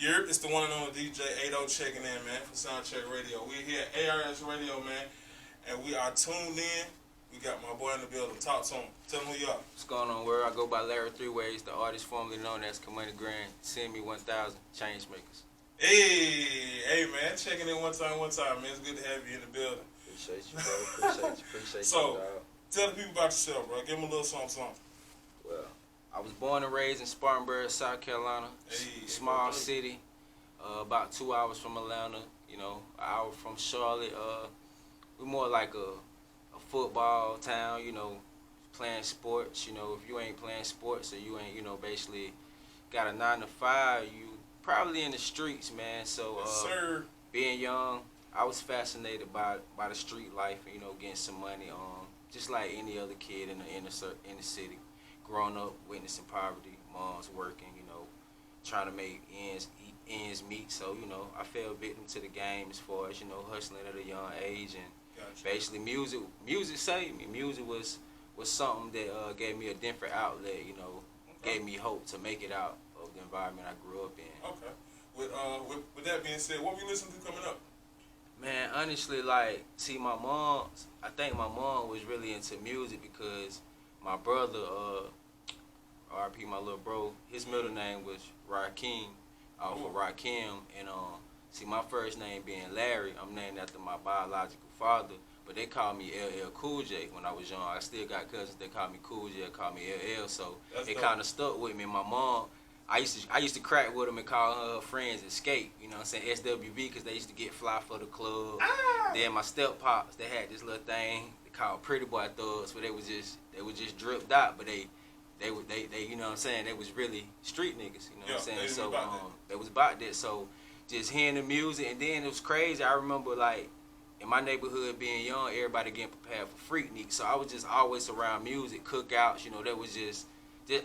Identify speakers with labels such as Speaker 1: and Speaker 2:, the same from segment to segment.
Speaker 1: It's the one and only DJ 80 checking in, man, for SoundCheck Radio. We're here at ARS Radio, man, and we are tuned in. We got my boy in the building. Talk to him. Tell him who you are.
Speaker 2: What's going on, world? I go by Larry Three Ways, the artist formerly known as Kamani Grand. Send me 1,000 Changemakers.
Speaker 1: Hey, man, checking in one time, man. It's good to have you in the building.
Speaker 2: Appreciate you, bro. Appreciate
Speaker 1: so,
Speaker 2: you, dog.
Speaker 1: Tell the people about yourself, bro. Give them a little something.
Speaker 2: Well, I was born and raised in Spartanburg, South Carolina. Small city, about 2 hours from Atlanta. You know, an hour from Charlotte. We're more like a football town. You know, playing sports. You know, if you ain't playing sports or you ain't, you know, basically got a 9 to 5, you probably in the streets, man. So,
Speaker 1: yes, sir.
Speaker 2: Being young, I was fascinated by the street life. You know, getting some money. Just like any other kid in the city. Growing up, witnessing poverty, mom's working, you know, trying to make ends meet. So, you know, I fell victim to the game as far as, you know, hustling at a young age. And basically music saved me. Music was something that gave me a different outlet, you know, gave me hope to make it out of the environment I grew up in.
Speaker 1: Okay. With that being said, what we listening to coming up?
Speaker 2: Man, honestly, like, see, I think my mom was really into music because my brother, R.I.P. my little bro, his middle name was Rakim, for Rakim, and see, my first name being Larry, I'm named after my biological father, but they called me LL Cool J when I was young. I still got cousins that call me Cool J, call me LL, so it kind of stuck with me. My mom, I used to crack with them and call her friends Escape, you know what I'm saying, SWV, because they used to get fly for the club. Then my step pops, they had this little thing called Pretty Boy Thugs, where they was just dripped out, but they you know what I'm saying, they was really street niggas, you know what I'm saying. So they was about that. So just hearing the music, and then it was crazy. I remember, like, in my neighborhood being young, everybody getting prepared for Freaknik, so I was just always around music, cookouts, you know. That was just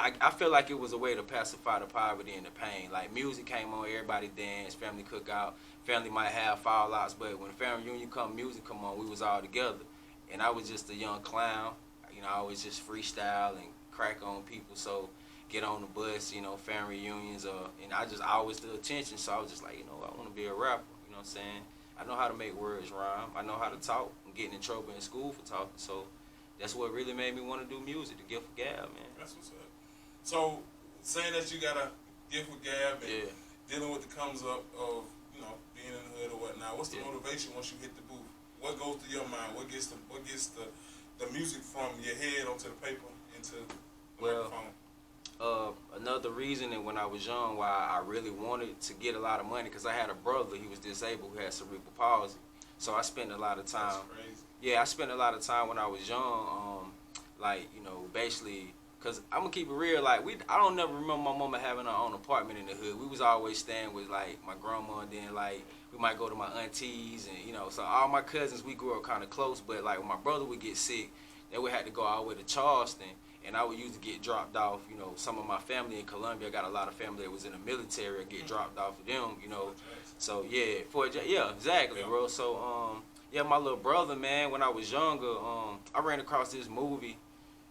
Speaker 2: I feel like it was a way to pacify the poverty and the pain. Like, music came on, everybody danced, family cookout, family might have fallouts, but when family reunion come, music come on, we was all together. And I was just a young clown, you know. I always just freestyle and crack on people, so get on the bus, you know, family reunions, and I always the attention, so I was just like, you know, I want to be a rapper, you know what I'm saying. I know how to make words rhyme, I know how to talk. I'm getting in trouble in school for talking, so that's what really made me want to do music, the gift of gab, man.
Speaker 1: That's what's up. So, saying that you got a gift with gab and dealing with the comes up of, you know, being in the hood or whatnot, what's the motivation once you hit the booth? What goes through your mind? What gets the music from your head onto the paper into the microphone?
Speaker 2: Another reason, and when I was young, why I really wanted to get a lot of money, because I had a brother, he was disabled, who had cerebral palsy. So I spent a lot of time.
Speaker 1: That's crazy.
Speaker 2: Yeah, I spent a lot of time when I was young, like, you know, basically, because I'm going to keep it real, like, I don't never remember my mama having her own apartment in the hood. We was always staying with, like, my grandma, and then, like, we might go to my aunties, and, you know, so all my cousins, we grew up kind of close, but, like, when my brother would get sick, then we had to go all the way to Charleston, and I would usually get dropped off. You know, some of my family in Columbia, I got a lot of family that was in the military, get dropped off with them, you know. So, yeah, exactly, bro. So, my little brother, man, when I was younger, I ran across this movie,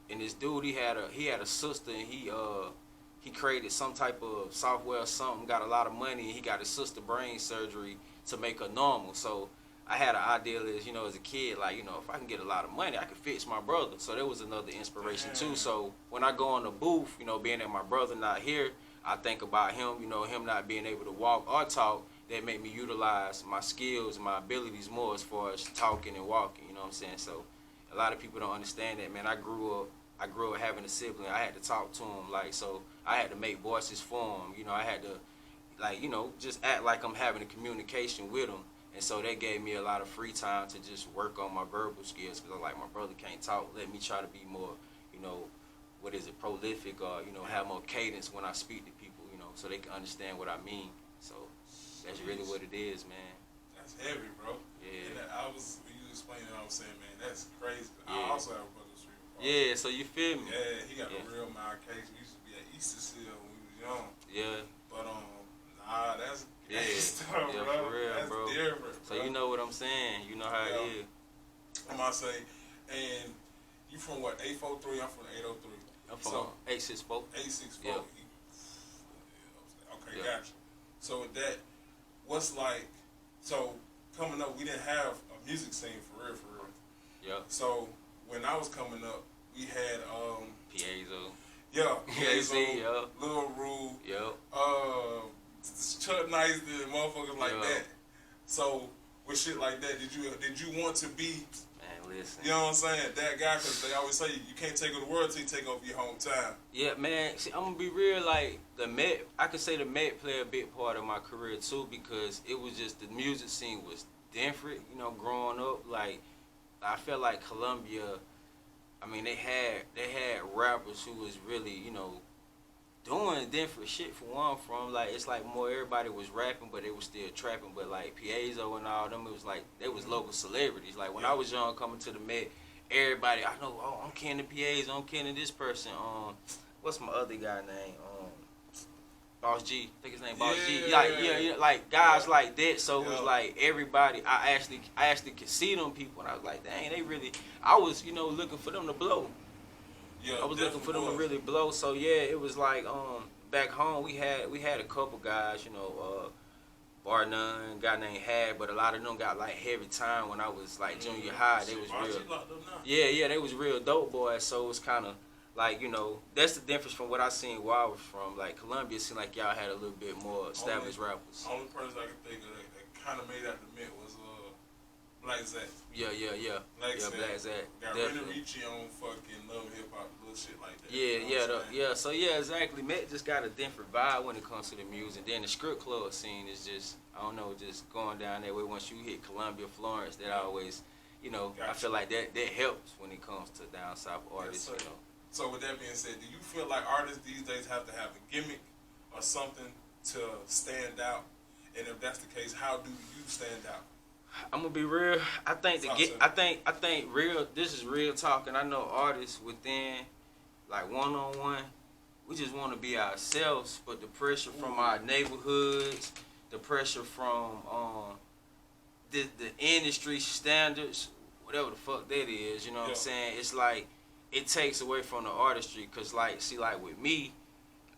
Speaker 2: and this dude, he had a sister, and he created some type of software or something, got a lot of money, and he got his sister brain surgery to make her normal. So I had an idea as, you know, as a kid, like, you know, if I can get a lot of money, I can fix my brother. So there was another inspiration too. So when I go on the booth, you know, being that my brother not here, I think about him, you know, him not being able to walk or talk, that made me utilize my skills and my abilities more as far as talking and walking, you know what I'm saying? So a lot of people don't understand that, man. I grew up having a sibling. I had to talk to him, like, so I had to make voices for him. You know, I had to, like, you know, just act like I'm having a communication with him. And so that gave me a lot of free time to just work on my verbal skills, because I'm like, my brother can't talk. Let me try to be more, you know, prolific, or, you know, have more cadence when I speak to people, you know, so they can understand what I mean. So that's really what it is, man.
Speaker 1: That's heavy, bro.
Speaker 2: Yeah.
Speaker 1: And when you explaining it, I was saying, man, that's crazy.
Speaker 2: Yeah.
Speaker 1: I also have a brother with cerebral palsy.
Speaker 2: Yeah, so you feel me?
Speaker 1: Yeah, he got a real mild case. We used to be at Easter Seal when we was young.
Speaker 2: Yeah.
Speaker 1: But that's stuff,
Speaker 2: yeah,
Speaker 1: bro.
Speaker 2: For real,
Speaker 1: that's
Speaker 2: bro.
Speaker 1: Different,
Speaker 2: so you know what I'm saying. You know how it is.
Speaker 1: I'm gonna say, and you from what, 843? I'm from 803.
Speaker 2: I'm from 864.
Speaker 1: 864.
Speaker 2: Yeah.
Speaker 1: Okay, gotcha. So with that, what's like, so coming up, we didn't have a music scene for real.
Speaker 2: Yep.
Speaker 1: So when I was coming up, we had
Speaker 2: Piezo.
Speaker 1: Yeah,
Speaker 2: Piezo, yeah.
Speaker 1: Lil Rue,
Speaker 2: Yep.
Speaker 1: Chuck Nice and motherfuckers like
Speaker 2: Yep.
Speaker 1: that. So with shit like that, did you want to be?
Speaker 2: Man, listen.
Speaker 1: You know what I'm saying? That guy, because they always say you can't take over the world till you take over your hometown.
Speaker 2: Yeah, man. See, I'm gonna be real. Like the Met, I could say the Met played a big part of my career too, because it was just the music scene was different. You know, growing up, like I felt like Columbia. I mean, they had rappers who was really, you know, doing different shit for one. From like, it's like more everybody was rapping, but they was still trapping. But like Piezo and all them, it was like they was local celebrities. Like when I was young, coming to the Met, everybody I know. Oh, I'm Ken to Piezo. I'm Ken to this person. What's my other guy name? Boss G. I think his name Boss G. Like like guys like that. So it was like everybody. I actually could see them people, and I was like, dang, they really. I was, you know, looking for them to blow.
Speaker 1: Yeah,
Speaker 2: I was looking for them to really blow. So yeah, it was like back home we had a couple guys, you know, bar none, guy named Had, but a lot of them got like heavy time when I was like junior high. They was real. Yeah, they was real dope boys. So it was kind of like, you know, that's the difference from what I seen where I was from. Like Columbia seemed like y'all had a little bit more established rappers.
Speaker 1: Only person I can think of that kind of made out the Met was Black Zach.
Speaker 2: Yeah. Black Zach.
Speaker 1: Got Rennie Ricci on fucking Love Hip Hop, little shit like that.
Speaker 2: Yeah. So yeah, exactly. Met just got a different vibe when it comes to the music. Then the strip club scene is just, I don't know, just going down that way. Once you hit Columbia, Florence, that always, you know, I feel like that helps when it comes to down south artists. You know.
Speaker 1: So with that being said, do you feel like artists these days have to have a gimmick or something to stand out? And if that's the case, how do you stand out?
Speaker 2: I'm gonna be real. I think I think real. This is real talk, and I know artists within, like one-on-one, we just want to be ourselves. But the pressure from our neighborhoods, the pressure from the industry standards, whatever the fuck that is, you know what I'm saying? It's like it takes away from the artistry. Cause like, see, like with me,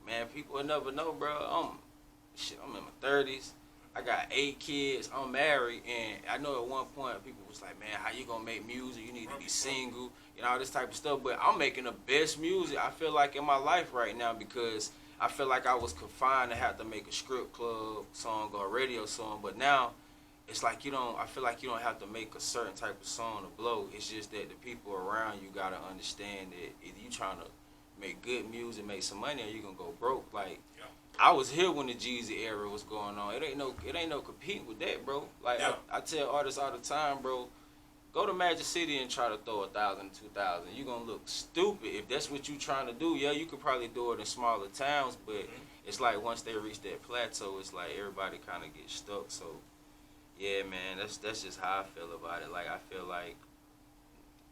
Speaker 2: man, people will never know, bro. I'm in my 30s. I got 8 kids. I'm married, and I know at one point people was like, "Man, how you gonna make music? You need to be single, you know, all this type of stuff." But I'm making the best music I feel like in my life right now, because I feel like I was confined to have to make a strip club song or a radio song. But now it's like I feel like you don't have to make a certain type of song to blow. It's just that the people around you gotta understand that if you trying to make good music, make some money, or you gonna go broke. Like. I was here when the Jeezy era was going on. It ain't no competing with that, bro. Like I tell artists all the time, bro, go to Magic City and try to throw 1,000, 2,000. You gonna look stupid if that's what you trying to do. Yeah, you could probably do it in smaller towns, but it's like once they reach that plateau, it's like everybody kind of gets stuck. So yeah, man, that's just how I feel about it. Like I feel like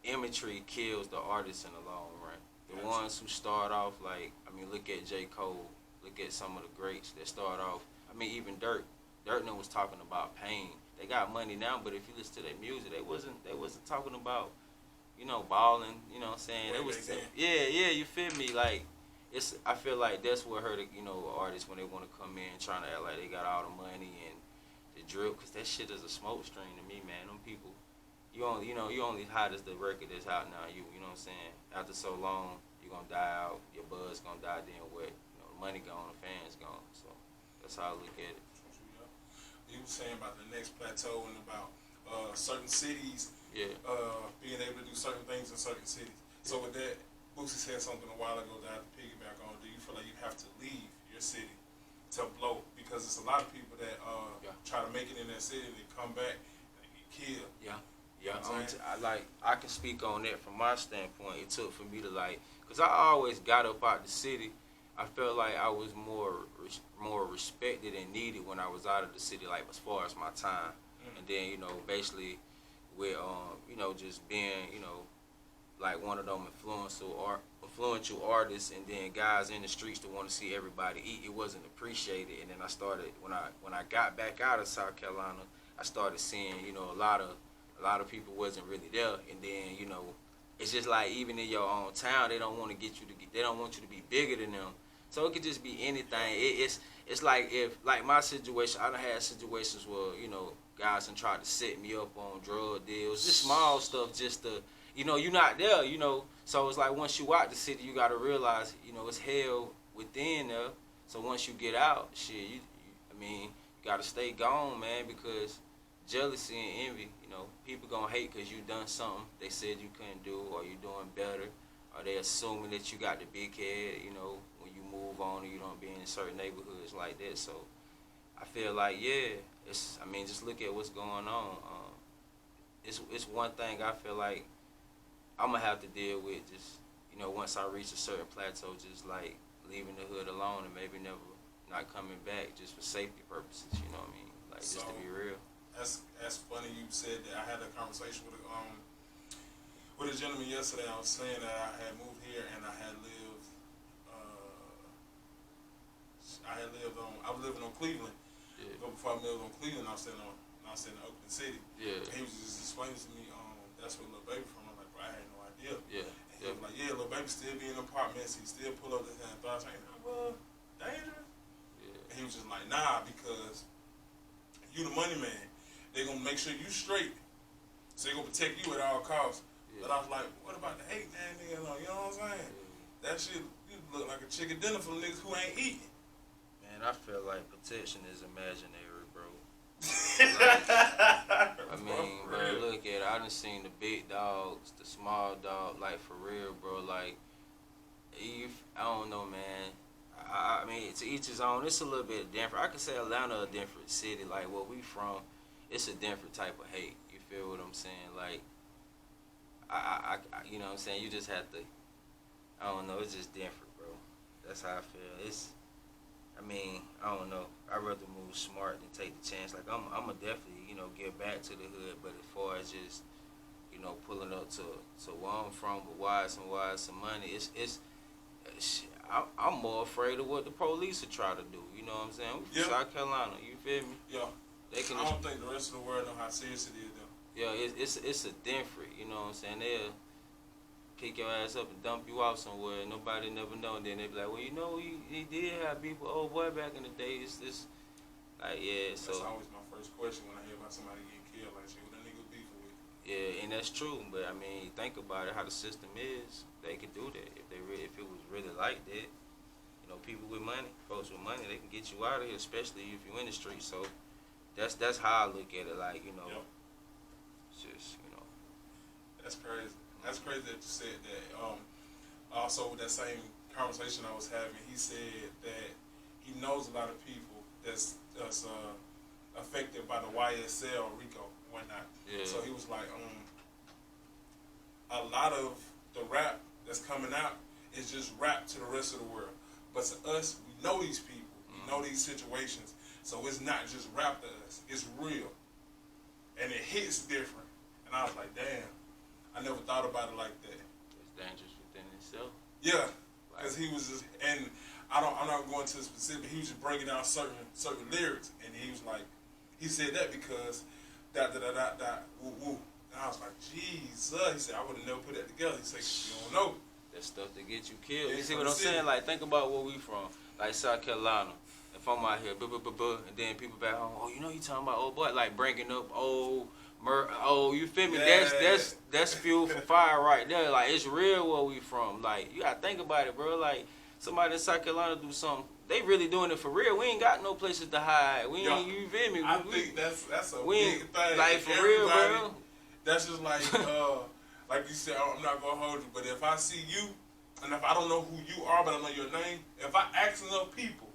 Speaker 2: imagery kills the artists in the long run. The ones who start off like, I mean, look at J. Cole. Look at some of the greats that start off. I mean, even Dirk was talking about pain. They got money now, but if you listen to their music, they wasn't talking about, you know, balling. You know what I'm saying? You feel me? Like I feel like that's what hurt, you know, artists when they want to come in trying to act like they got all the money and the drip, because that shit is a smoke screen to me, man. Them people, you only hot as the record that's out now. You know what I'm saying? After so long, you're gonna die out. Your buzz gonna die. Then what? Money gone, the fans gone. So that's how I look at it.
Speaker 1: You were saying about the next plateau and about certain cities being able to do certain things in certain cities. So with that, Boosie said something a while ago that I have to piggyback on. Do you feel like you have to leave your city to blow? Because it's a lot of people that try to make it in that city and they come back and they get killed.
Speaker 2: Yeah. I can speak on that from my standpoint. It took for me to because I always got up out the city. I felt like I was more respected and needed when I was out of the city, like as far as my time. And then, you know, basically with just being, you know, like one of them influential artists, and then guys in the streets that want to see everybody eat. It wasn't appreciated. And then I started when I got back out of South Carolina, I started seeing, you know, a lot of people wasn't really there. And then, you know, it's just like even in your own town, they don't want you to be bigger than them. So it could just be anything. it's like if like my situation, I done had situations where guys done tried to set me up on drug deals, just small stuff, just to you're not there, So it's like once you out the city, you gotta realize it's hell within there. So once you get out, shit, you gotta stay gone, man, because jealousy and envy, people gonna hate because you done something they said you couldn't do, or you doing better, or they assuming that you got the big head, when you move on or you don't be in certain neighborhoods like that. So I feel like, just look at what's going on. It's one thing I feel like I'm gonna have to deal with, just once I reach a certain plateau, just like leaving the hood alone and maybe never not coming back just for safety purposes. You know what I mean? Like, so, just to be real.
Speaker 1: That's funny you said that. I had a conversation with a gentleman yesterday. I was saying that I had moved here and I was living on Cleveland.
Speaker 2: Yeah.
Speaker 1: Before I lived on Cleveland, I was staying in Oakland City.
Speaker 2: Yeah.
Speaker 1: And he was just explaining to me, that's where Lil Baby from. I'm like, bro, I had no idea.
Speaker 2: Yeah.
Speaker 1: And he was like, yeah, Lil Baby still be in apartments. He still pull up his hand. I was like, well, dangerous.
Speaker 2: Yeah.
Speaker 1: And he was just like, nah, because you the money man. They gonna make sure you straight. So they gonna protect you at all costs. Yeah. But I was like, what about the hate, man, nigga? You know what I'm saying? Yeah. That shit, you look like a chicken dinner for niggas who ain't eating.
Speaker 2: Man, I feel like protection is imaginary, bro. Bro, look at it. I done seen the big dogs, the small dog, like, for real, bro. Like, I don't know, man. I mean, to each his own. It's a little bit different. I could say Atlanta a different city. Like, where we from, it's a different type of hate. You feel what I'm saying? Like, I you know what I'm saying? You just have to, I don't know, it's just different, bro. That's how I feel. I don't know. I'd rather move smart than take the chance. Like, I'm going to definitely, get back to the hood. But as far as just, pulling up to where I'm from with wires and some money, I'm more afraid of what the police will try to do. You know what I'm saying? We from South Carolina. You feel me?
Speaker 1: Yeah. I don't think the rest of the world know how serious it is, though.
Speaker 2: Yeah, it's a different. You know what I'm saying? They'll pick your ass up and dump you off somewhere, and nobody never know. And then they be like, well, he did have beef with old boy back in the day. It's this, like, yeah. So
Speaker 1: that's always my first question when I hear about somebody getting killed. Like, shit, what that nigga beefing with?
Speaker 2: Yeah, and that's true. But I mean, think about it, how the system is. They could do that if if it was really like that. People with money, folks with money, they can get you out of here, especially if you're in the street. So that's how I look at it. Like,
Speaker 1: Yep.
Speaker 2: It's just
Speaker 1: That's crazy. That's crazy that you said that. Also, with that same conversation I was having, he said that he knows a lot of people that's affected by the YSL, Rico, whatnot.
Speaker 2: Yeah.
Speaker 1: So he was like, a lot of the rap that's coming out is just rap to the rest of the world. But to us, we know these people, we know these situations, so it's not just rap to us, it's real. And it hits different. And I was like, damn, I never thought about it like that.
Speaker 2: It's dangerous within itself.
Speaker 1: Yeah, because he was just, and I'm not going to the specific, he was just breaking down certain lyrics, and he was like, he said that because woo woo. And I was like, Jesus. He said, I would have never put that together. He said, you don't know.
Speaker 2: That stuff that get you killed. You see what I'm saying? Like, think about where we from. Like, South Carolina. If I'm out here, and then people back home, oh, you talking about old boy, like bringing up old, you feel me? Yeah. That's fuel for fire right there. Like, it's real where we from. Like, you gotta think about it, bro. Like, somebody in South Carolina do something, they really doing it for real. We ain't got no places to hide. You feel me?
Speaker 1: I think that's a big thing.
Speaker 2: Like, for real, bro.
Speaker 1: That's just like, like you said, I'm not gonna hold you, but if I see you, and if I don't know who you are, but I know your name, if I ask enough people,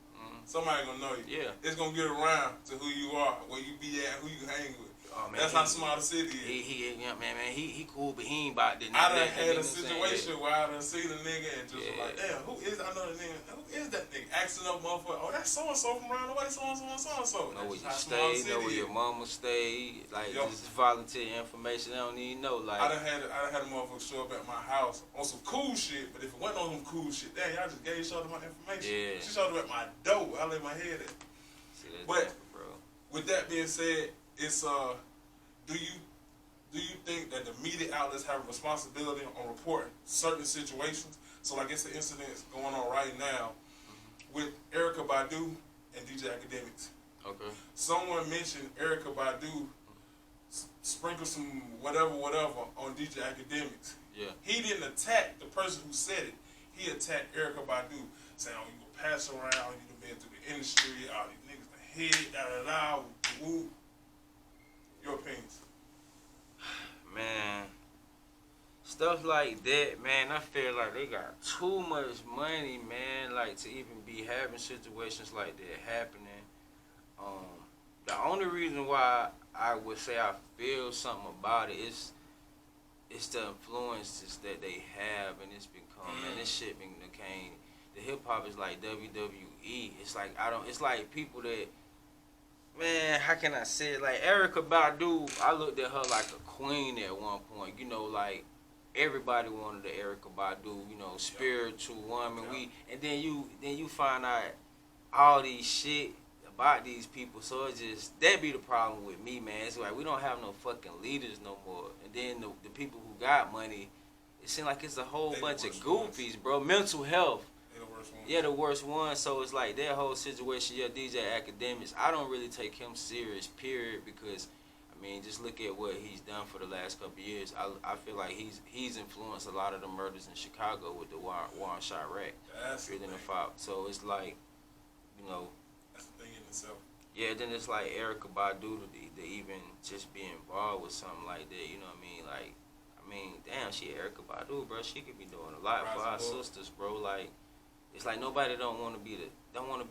Speaker 1: somebody gonna know you.
Speaker 2: Yeah.
Speaker 1: It's gonna get around to who you are, where you be at, who you hang with.
Speaker 2: Oh, man,
Speaker 1: that's how small the city is.
Speaker 2: He cool, but he ain't about that.
Speaker 1: I done had a situation where I done seen a nigga and just was like, damn, I know the nigga, who is that nigga? Asking up motherfucker, oh, that's so-and-so from around the way, so-and-so and so-and-so.
Speaker 2: Know where you stay, know where your mama stay, like, just volunteer information, they don't even know, like.
Speaker 1: I done had a motherfucker show up at my house on some cool shit, but if it wasn't on some cool shit, damn, y'all just gave each other my information. Yeah. She showed up at my door, I laid my head at.
Speaker 2: See, that's
Speaker 1: but,
Speaker 2: bro.
Speaker 1: With that being said, it's, do you think that the media outlets have a responsibility on reporting certain situations? So, like, it's the incidents going on right now with Erykah Badu and DJ Academics.
Speaker 2: Okay.
Speaker 1: Someone mentioned Erykah Badu sprinkle some whatever on DJ Academics.
Speaker 2: Yeah.
Speaker 1: He didn't attack the person who said it. He attacked Erykah Badu, saying, "Oh, you gonna pass around, you done been through the industry, all these niggas done hit, da da da, woo." Your opinions?
Speaker 2: Man, stuff like that, man, I feel like they got too much money, man, like to even be having situations like that happening. The only reason why I would say I feel something about it is it's the influences that they have, and it's become, man, this shit became, the hip hop is like WWE. It's like it's like people that, man, how can I say it? Like Erykah Badu, I looked at her like a queen at one point. You know, like everybody wanted the Erykah Badu, you know, spiritual woman. And then you find out all these shit about these people. So it just, that be the problem with me, man. It's like we don't have no fucking leaders no more. And then the people who got money, it seems like it's a whole bunch of goofies, bro. Mental health. Yeah, the worst one. So it's like that whole situation. Yeah, DJ Academics, I don't really take him serious, period, because I mean, just look at what he's done for the last couple of years. I feel like he's influenced a lot of the murders in Chicago with the war on Chirac.
Speaker 1: That's the thing.
Speaker 2: So it's like, you know,
Speaker 1: that's the thing in itself.
Speaker 2: Yeah, then it's like Erykah Badu to even just be involved with something like that. You know what I mean? Like, I mean, damn, she Erykah Badu, bro. She could be doing a lot for our sisters, bro. Like, it's like nobody don't want to be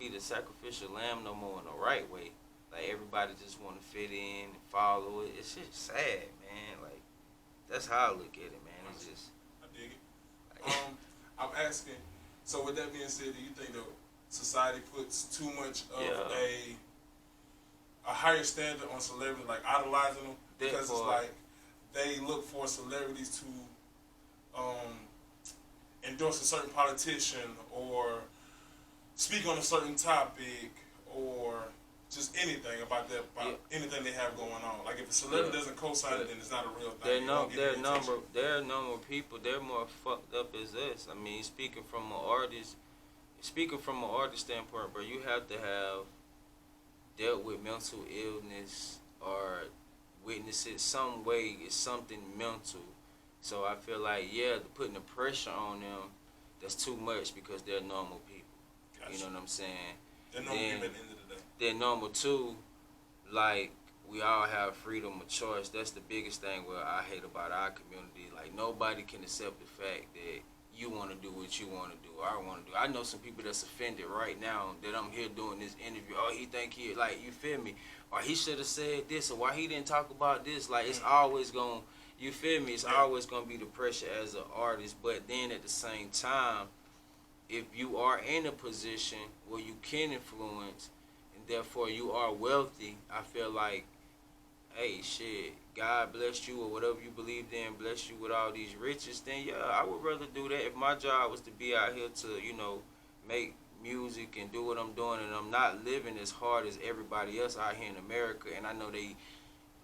Speaker 2: the sacrificial lamb no more in the right way. Like everybody just want to fit in and follow it. It's just sad, man. Like that's how I look at it, man. It's just,
Speaker 1: I dig it. I'm asking. So with that being said, do you think that society puts too much of a higher standard on celebrities, like idolizing them? Because it's like they look for celebrities to endorse a certain politician or speak on a certain topic or just anything about anything they have going on. Like if a celebrity doesn't co-sign it, then it's not a real thing. There
Speaker 2: are a number of people. They're more fucked up as us. I mean, speaking from an artist standpoint, bro, you have to have dealt with mental illness or witnessed it some way. It's something mental. So I feel like, putting the pressure on them, that's too much because they're normal people. Gotcha. You know what I'm saying?
Speaker 1: They're normal people at the end of the day.
Speaker 2: They're normal too. Like, we all have freedom of choice. That's the biggest thing what I hate about our community. Like, nobody can accept the fact that you want to do what you want to do, or I want to do. I know some people that's offended right now that I'm here doing this interview. Oh, he think he, like, you feel me? Or he should have said this, or why he didn't talk about this. Like, it's always going to, you feel me? It's always going to be the pressure as an artist. But then at the same time, if you are in a position where you can influence and therefore you are wealthy, I feel like, hey, shit, God bless you or whatever you believed in, bless you with all these riches, then I would rather do that. If my job was to be out here to, you know, make music and do what I'm doing and I'm not living as hard as everybody else out here in America, and I know they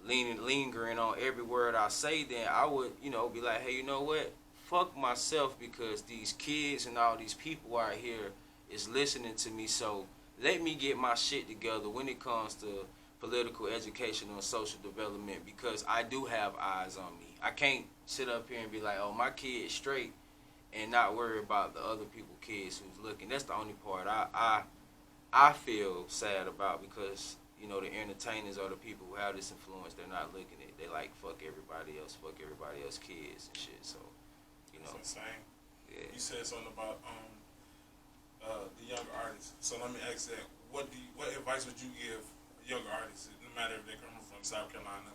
Speaker 2: lingering on every word I say, then I would, you know, be like, hey, you know what? Fuck myself, because these kids and all these people out here is listening to me. So let me get my shit together when it comes to political education and social development, because I do have eyes on me. I can't sit up here and be like, oh, my kid's straight and not worry about the other people's kids who's looking. That's the only part I feel sad about, because you know, the entertainers or the people who have this influence, they're not looking at it. They like, fuck everybody else kids and shit. So, you know.
Speaker 1: That's insane.
Speaker 2: Yeah.
Speaker 1: You said something about the younger artists. So let me ask that. What advice would you give younger artists, no matter if they're coming from South Carolina,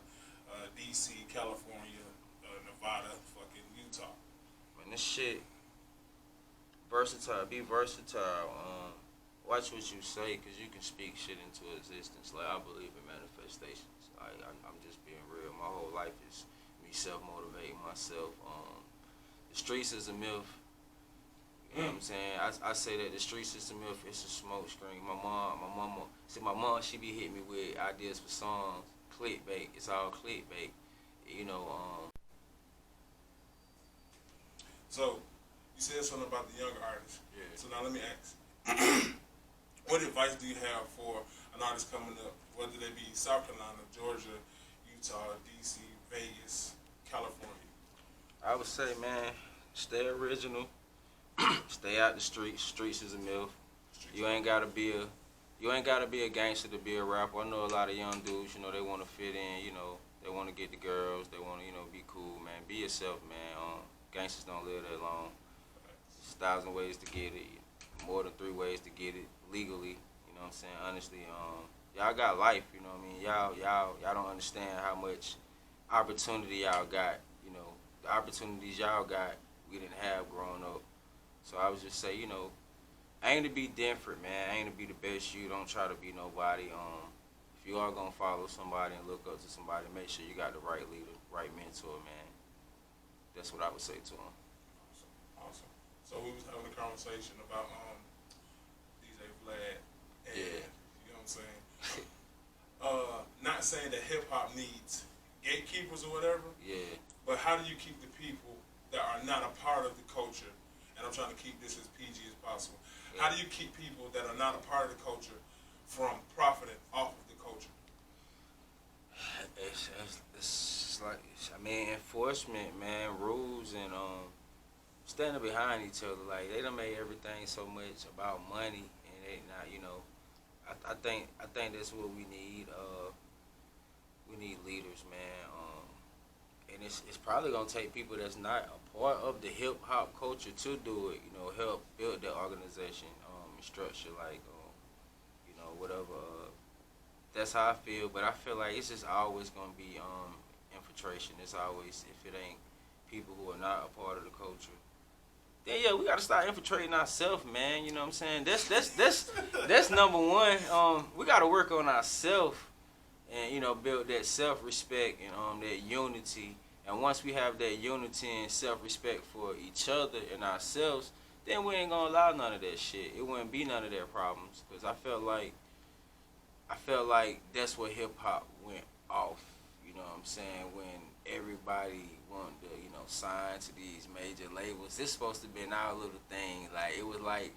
Speaker 1: DC, California, Nevada, fucking Utah?
Speaker 2: Man, this shit, versatile. Be versatile. Watch what you say, because you can speak shit into existence. Like, I believe in manifestations. I'm just being real. My whole life is me self-motivating myself. The streets is a myth. You know what I'm saying? I say that the streets is a myth. It's a smoke screen. My mom, she be hitting me with ideas for songs. Clickbait. It's all clickbait. You know,
Speaker 1: So, you said something about the younger artists.
Speaker 2: Yeah.
Speaker 1: So now let me ask. What advice do you have for an artist coming up, whether they be South Carolina, Georgia, Utah, DC, Vegas, California?
Speaker 2: I would say, man, stay original. Stay out the streets. Streets is a myth. You ain't gotta be a gangster to be a rapper. I know a lot of young dudes, they want to fit in, they want to get the girls, they want to, be cool, man. Be yourself, man. Gangsters don't live that long. There's 1,000 ways to get it, more than 3 ways to get it legally. You know what I'm saying? Honestly, y'all got life. You know what I mean? Y'all don't understand how much opportunity y'all got. The opportunities y'all got, we didn't have growing up. So I would just say, aim to be different, man. Aim to be the best you. Don't try to be nobody. If you are gonna follow somebody and look up to somebody, make sure you got the right leader, right mentor, man. That's what I would say to him.
Speaker 1: Awesome. So we was having a conversation about DJ Vlad, and
Speaker 2: Yeah.
Speaker 1: you know what I'm saying. Not saying that hip hop needs gatekeepers or whatever.
Speaker 2: Yeah.
Speaker 1: But how do you keep the people that are not a part of the culture? And I'm trying to keep this as PG as possible. Yeah. How do you keep people that are not a part of the culture from profiting off of the culture?
Speaker 2: It's like, enforcement, man, rules, and standing behind each other. Like, they done made everything so much about money, and they not, I think that's what we need. We need leaders, man. And it's probably gonna take people that's not a part of the hip hop culture to do it. Help build their organization, and structure, like, whatever. That's how I feel. But I feel like it's just always gonna be infiltration. It's always, if it ain't people who are not a part of the culture, then yeah, we gotta start infiltrating ourselves, man. You know what I'm saying? That's number one. We gotta work on ourselves and build that self-respect and that unity. And once we have that unity and self-respect for each other and ourselves, then we ain't gonna allow none of that shit. It wouldn't be none of their problems. Cause I felt like that's where hip hop went off. You know what I'm saying? When everybody wanted to, sign to these major labels. This supposed to be our little thing. Like, it was like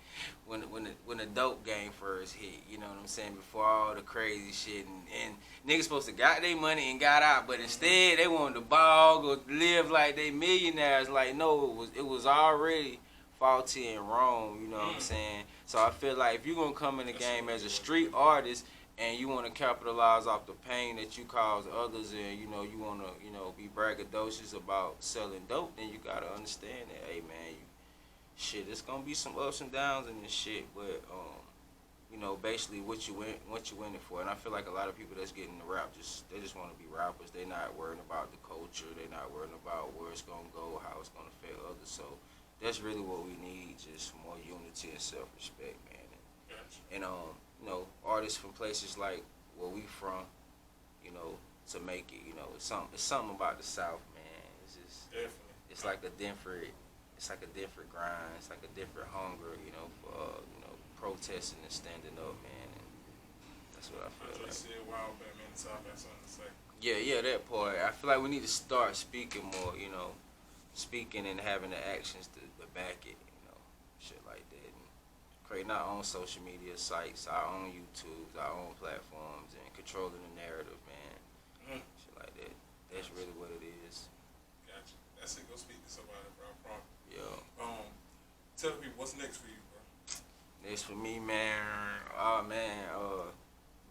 Speaker 2: when the dope game first hit. You know what I'm saying? Before all the crazy shit, and niggas supposed to got their money and got out, but instead they wanted to ball or live like they millionaires. Like, no, it was already faulty and wrong. You know what I'm saying? So I feel like if you're gonna come in the game as a street artist, and you want to capitalize off the pain that you cause others, and you want to be braggadocious about selling dope, then you gotta understand that, hey man, it's gonna be some ups and downs in this shit, but basically what you in it for. And I feel like a lot of people that's getting the rap, they just want to be rappers. They're not worrying about the culture. They're not worrying about where it's gonna go, how it's gonna affect others. So that's really what we need, just more unity and self-respect, man. And artists from places like where we from, to make it, it's something about the South, man. It's just
Speaker 1: Definitely.
Speaker 2: It's like a different grind. It's like a different hunger, for protesting and standing up, man. And that's what I feel like.
Speaker 1: Said, wow, man, the South has something to say.
Speaker 2: Yeah, that part. I feel like we need to start speaking more, speaking and having the actions to back it, shit like that. Creating our own social media sites, our own YouTube, our own platforms, and controlling the narrative, man. Shit like that. That's really what it is.
Speaker 1: Gotcha. That's it. Go speak to somebody, bro. I promise.
Speaker 2: Yeah.
Speaker 1: Tell people what's next for you, bro.
Speaker 2: Next for me, man.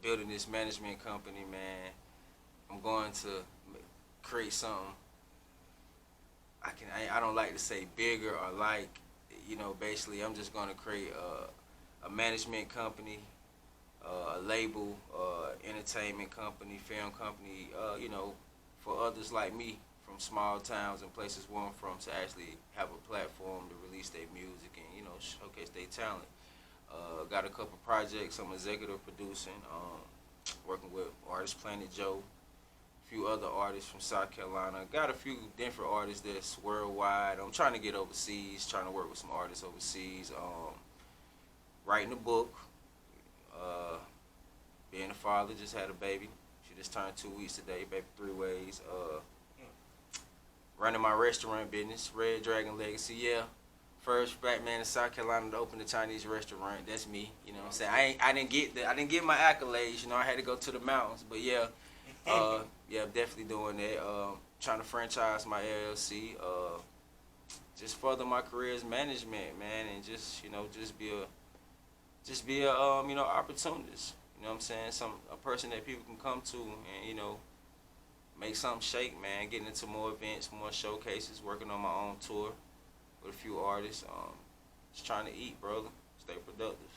Speaker 2: Building this management company, man. I'm going to create something. I don't like to say bigger or like. Basically, I'm just going to create a management company, a label, entertainment company, film company, for others like me from small towns and places where I'm from to actually have a platform to release their music and, showcase their talent. Got a couple projects I'm executive producing, working with artist Planet Joe, a few other artists from South Carolina. Got a few different artists that's worldwide. I'm trying to get overseas, trying to work with some artists overseas. Writing a book. Being a father, just had a baby. She just turned 2 weeks today, baby 3 ways. Running my restaurant business, Red Dragon Legacy, yeah. First black man in South Carolina to open a Chinese restaurant. That's me. You know what I'm saying? I didn't get my accolades. You know, I had to go to the mountains. But yeah, yeah, definitely doing that. Trying to franchise my LLC. Just further my career as management, man, and just be a opportunist. You know what I'm saying? A person that people can come to and make something shake, man. Getting into more events, more showcases, working on my own tour with a few artists. Just trying to eat, brother. Stay productive.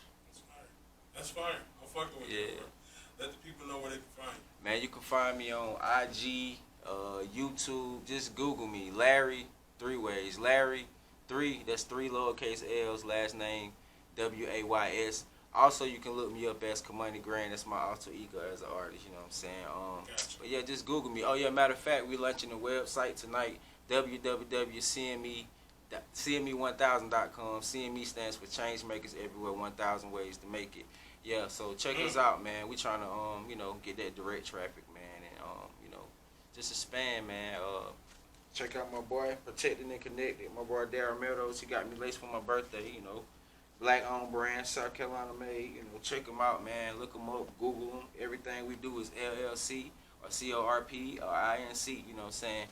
Speaker 1: That's fire. I'm fucking with you, bro. Let the people know where they can find you.
Speaker 2: Man, you can find me on IG, YouTube. Just Google me, Larry, 3 ways. Larry, 3, that's 3 lowercase L's, last name, WAYS. Also, you can look me up as Kamani Grand. That's my alter ego as an artist, you know what I'm saying?
Speaker 1: Gotcha.
Speaker 2: But yeah, just Google me. Oh yeah, matter of fact, we launching a website tonight, www.cme1000.com. CME stands for Change Makers Everywhere, 1,000 Ways to Make It. Yeah, so check us out, man. We trying to, get that direct traffic, man, and, just expand, man. Check out my boy, Protected and Connected. My boy, Darryl Meadows, he got me laced for my birthday, Black-owned brand, South Carolina made. Check them out, man. Look them up, Google them. Everything we do is LLC or CORP or INC, you know what I'm saying?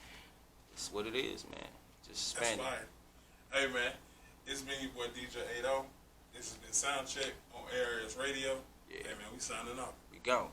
Speaker 2: It's what it is, man. Just expand it.
Speaker 1: That's fine. Hey, man, it's been your boy DJ 80. This has been SoundCheck on ARS Radio.
Speaker 2: Yeah.
Speaker 1: Hey, man, we signing off.
Speaker 2: We gone.